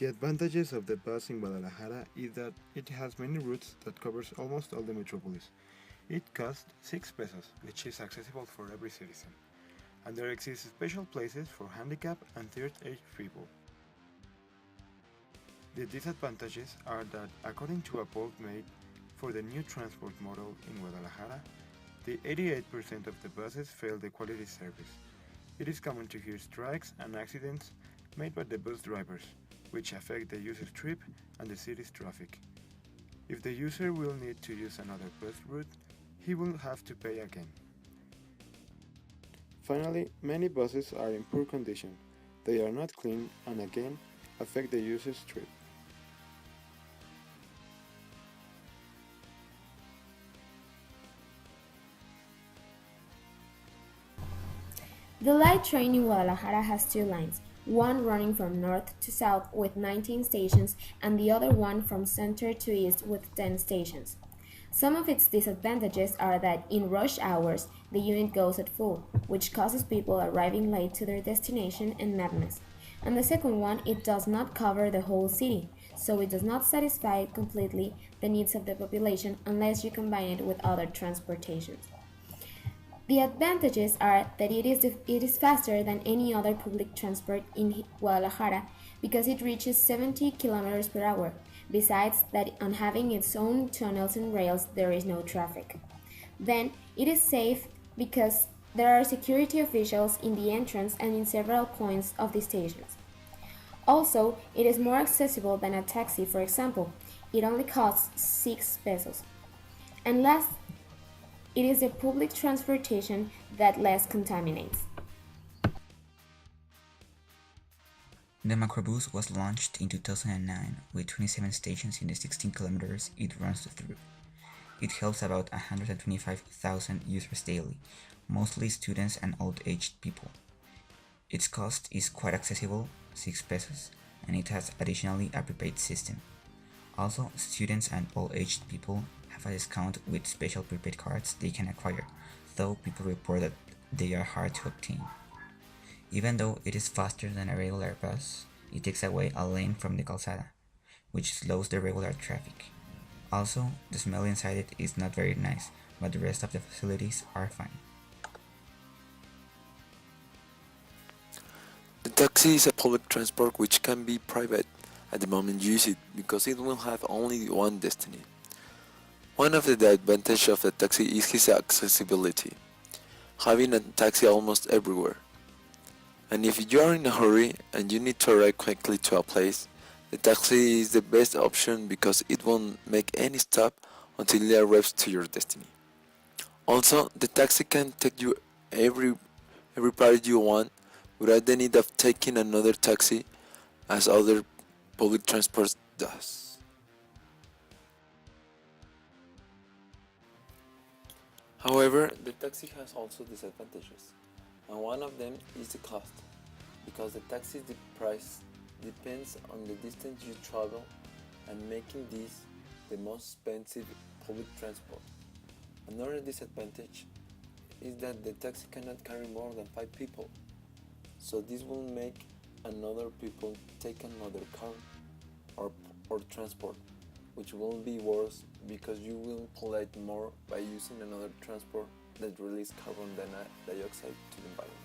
The advantages of the bus in Guadalajara is that it has many routes that covers almost all the metropolis. It costs 6 pesos, which is accessible for every citizen, and there exist special places for handicapped and third-age people. The disadvantages are that, according to a poll made for the new transport model in Guadalajara, the 88% of the buses fail the quality service. It is common to hear strikes and accidents made by the bus drivers, which affect the user's trip and the city's traffic. If the user will need to use another bus route, he will have to pay again. Finally, many buses are in poor condition. They are not clean and again affect the user's trip. The light train in Guadalajara has two lines, one running from north to south with 19 stations and the other one from center to east with 10 stations. Some of its disadvantages are that in rush hours, the unit goes at full, which causes people arriving late to their destination and madness. And the second one, it does not cover the whole city, so it does not satisfy completely the needs of the population unless you combine it with other transportations. The advantages are that it is faster than any other public transport in Guadalajara because it reaches 70 kilometers per hour. Besides that, on having its own tunnels and rails, there is no traffic. Then, it is safe because there are security officials in the entrance and in several points of the stations. Also, it is more accessible than a taxi, for example. It only costs 6 pesos. And last, it is a public transportation that less contaminates. The Macrobus was launched in 2009 with 27 stations in the 16 kilometers it runs through. It helps about 125,000 users daily, mostly students and old-aged people. Its cost is quite accessible, 6 pesos, and it has additionally a prepaid system. Also, students and old-aged people have a discount with special prepaid cards they can acquire, though people report that they are hard to obtain. Even though it is faster than a regular bus, it takes away a lane from the calzada, which slows the regular traffic. Also, the smell inside it is not very nice, but the rest of the facilities are fine. The taxi is a public transport which can be private at the moment you use it because it will have only one destiny. One of the advantages of the taxi is its accessibility, having a taxi almost everywhere. And if you are in a hurry and you need to arrive quickly to a place, the taxi is the best option because it won't make any stop until it arrives to your destiny. Also, the taxi can take you every part you want without the need of taking another taxi as other public transport does. However, the taxi has also disadvantages, and one of them is the cost, because the taxi's price depends on the distance you travel and making this the most expensive public transport. Another disadvantage is that the taxi cannot carry more than 5 people, so this will make another people take another car or transport, which will be worse because you will pollute more by using another transport that releases carbon dioxide to the environment.